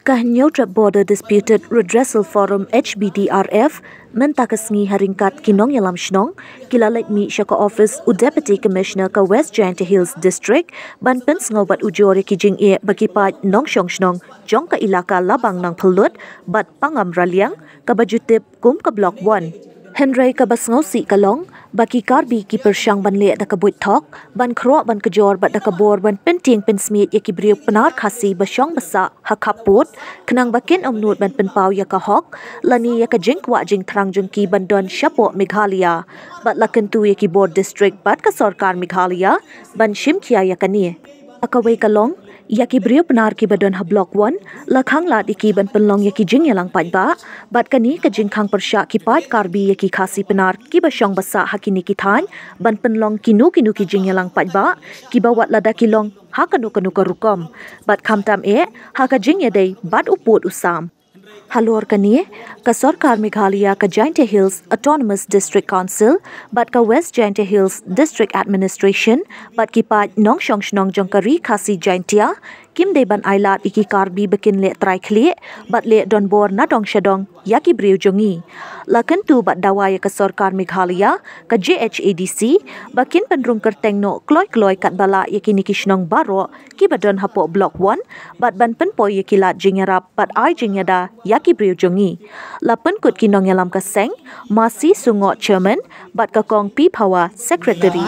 Kahnyautra Border Disputed Redressal Forum HBDRF mentakasngi haringkat kinong yalam shnong kilalek mi syaka office u Deputy Commissioner ka West Giant Hills District ban pen sngobat ujore kijing e bagipat nong shong shnong jong ka ilaka labang nang pelut bat pangam raliang ka bajutip kum ka block 1 Henry ka basngausi kalong baki karbi ki persyang ban le da ka buit thok ban khro ban kejor bat da ka bor ban penting pen smit ya ki briu penar khasi basyong basa hakaput kenang bakin omnut ban penpau ya ka hok lani ya ka jingkwa jing thrang jung ki bandon shapo Meghalaya bat lakan tu ya ki board district bat ka sarkar Meghalaya ban shimkhia ya kani akawai kalong yaki brio penar ki badon ha block 1 lakhang lat iki ban penlong yaki jing yalang pat ba bat kani ka jing khang persya ki pat karbi yaki khasi penar ki basyong basa hakini ki than ban penlong kinu ki jing yalang pat ba ki bawat lada kilong ha kanu ka rukom bat khamtam e ha ka jing yadai bat uput usam halor kani ka sarkar Meghalaya ka Giant Hills Autonomous District Council bat ka West Giant Hills District Administration bat ki pat nong shong shnong jongkari khasi Giantia kim de ban ailat iki karbi bekin le trai khli bat le don bor na dong shadong yaki briu jongi lakan tu bat dawaya ka sarkar Meghalaya ka JHADC bakin penrung kerteng no kloi kat bala yaki nikishnong baro ki badon hapo block 1 bat ban penpoi yaki lat jingyarap bat ai jingyada yaki briu jongi lapan kut kinong yalam ka seng masi sungo chairman bat ka kong pi pawa secretary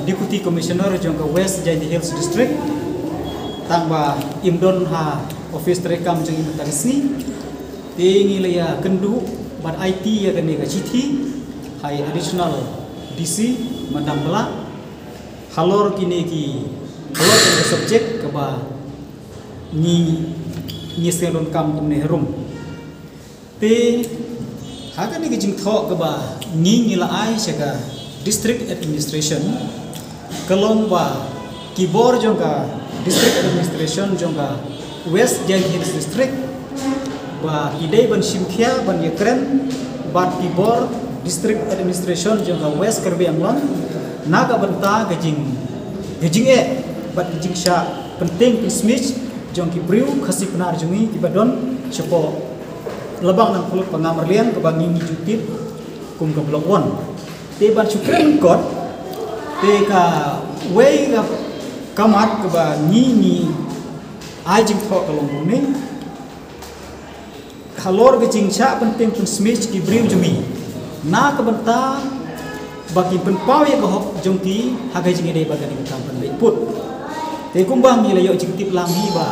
Deputy Commissioner jong ka West Giant Hills District tangba imdon ha office terekam jeng imtarisni tingi leya kendu bat IT ya kene ka chithi hai additional DC madam bela halor kini ki halor ke subject ke ba ni selon kam ne rum te ha kene ki jing tho ke ba ni la ai seka district administration kalong ba kibor jong ka district administration jong ka West Giant Hills District ba idei ban shimkhia ban yekren bat kibor district administration jong ka West Karbi Anglong naga banta gajing e bat gajing sha penting smith jong ki briu khasi penar jongi kibadon sepo lebang nang pulut pangamarlian ke bangi jutip kum ke blok 1 te ban syukran kot te ka wei ka kamat ke ba ni ajing tho kalong ni kalor ke jingcha penting pun smith ki briu jumi na ka banta bagi penpau ya kohok jongki hagai jing ide bagani ka kampan be put te kumbang ni layo jingtip langi ba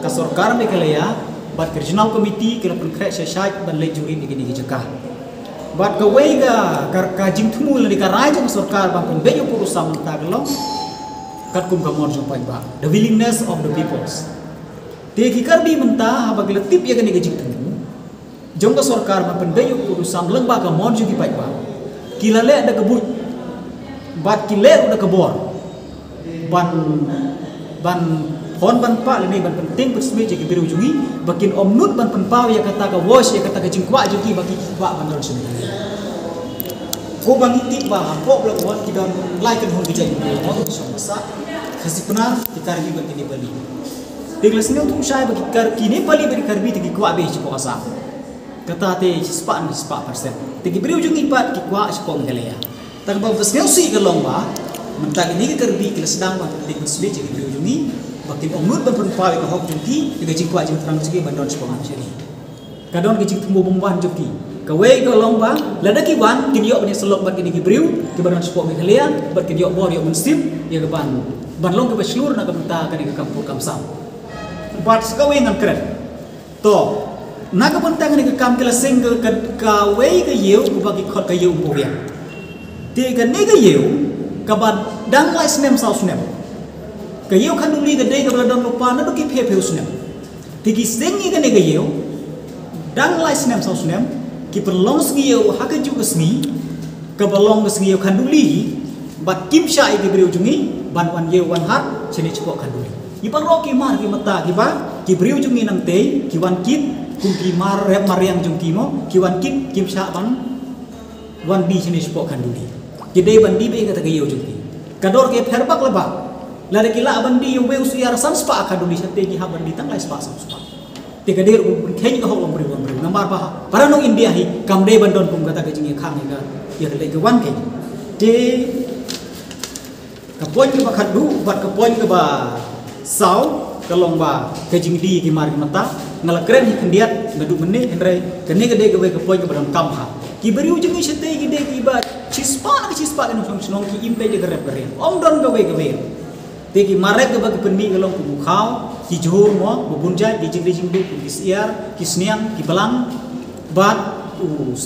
ka sarkar Meghalaya bat regional committee kira penkre syashat ban le juri ni gini jeka bat ka wei ka jing thumul ni ka rajang sarkar ban pen be yo puru samta kalong kat kum kamor jong pai ba the willingness of the peoples te ki karbi menta habag letip ya gani gajing temu jong ka sarkar ma pendayu puru sam leng ba ka mon jong ki pai ba kilale ada kebut bat kile udah kebor ban hon ban pa le ban penting persme je ki biru jungi bakin omnut ban penpau ya kata ka wash ya kata ka jingkwa jogi baki kwa ban dor sini ko bangiti ba po blok wat ki don lai kan hon bijai mo to so masa khasi penar ki karbi ban kini bali deglas ne tu syai bagi kar kini bali bari karbi ti kwa be ci ko asa kata te spa persen ti beri ujung ipat ki kwa ci ko Meghalaya tak ba bas ne si galong ba mentag ini ki karbi ki sedang ba ti ko sbe ci beri ujung ni bakti omnut ban pawe ka hok jungki ti ci kwa ci terang ci ban don ci ko sini kadon ki ci tumbo bomban jungki kawai ke lomba lada ki wan ki yo bani selok bat ki briu ki baran sport Meghalaya bat ki yo bor yo menstim ya ke ban long ke baslur na ka benta ka ni ka kampur kamsam bat kawai ngan keren to na ka benta ka ni ka kam kala sing ka wei ka yeu ku bagi khot ka yeu bo ya ti ka ni ka yeu ka ban dang lai snem sau snem ka yeu kan duli ka dei ka bladon lupa na do ki phe snem ti ki sing ni ka ni ka yeu dang lai snem sau snem ki perlong sngiyau haka juga sngi ka balong sngiyau kanduli bat kim sha i briu jungi ban wan ye wan hat cheni chpo kanduli ipang ro ki mar ki mata ki ba ki briu jungi nang te ki wan kit kum ki mar rep mariang jungki mo ki wan kit kim sha ban wan bi cheni chpo kanduli ki dei ban di be ka ta yeu jungki kador ke perbak leba lada kila bandi yang weu siar san spa Indonesia tegi ha bandi tang lai spa sam spa tiga der kenya ho lom beri nambar bah para no India hi kamde bandon pum kata ke jingi khang ga ya le ke wan ke de kapoin ke bakat du bat kapoin ke ba sau kalong ba ke jingi di ki mar mata ngala keren hi kendiat ngadu mene henre kene ke de ke kapoin ke badam kam ha ki beri ujung ni sete ki de ki ba cispa ke no song ki impe de gerep geren om don ke we te ki marek ke bagi penmi kalong ku khau ki johor mo bubunjai di jing du ki siar ki sniang ki balang bat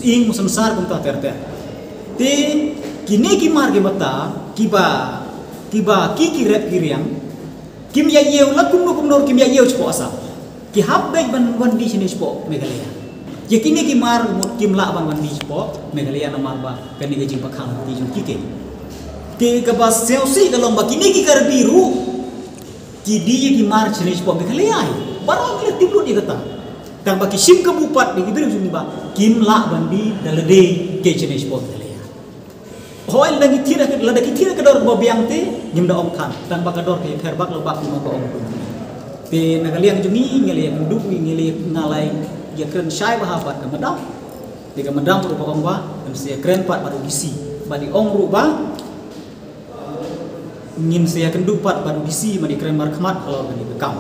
ing musensar kum ta ter te kini ki mar ke mata ki ki rep kiriang kim ya yeu la kum nor kim ya yeu chpo asa ki hab beg ban di sini chpo Meghalaya ye kini ki mar mut kim la ban di chpo Meghalaya na mar ba kani ke jing pakhang ki jung ki ke te ka ba seusi kalong ba kini ki kar biru ki di ki mar sini chpo Meghalaya barang ki tiplu di kata tang ba ki sim ka bupat di biru jung ba kim la ban di dalade ke sini chpo Meghalaya hoel lagi tira ke lada ki tira ke dor bo biang te nyim da om khan tang ba ka dor ke perbak lo ba ku ma ko om te nagaliang jumi ngeliang duk ngeli ngalai ya keren syai bahabat ke medang tiga medang ru ba ba dan sia keren pat baru disi badi ong ru ba ngin sia kenduk pat baru disi madi keren mar khmat kalau bani bekam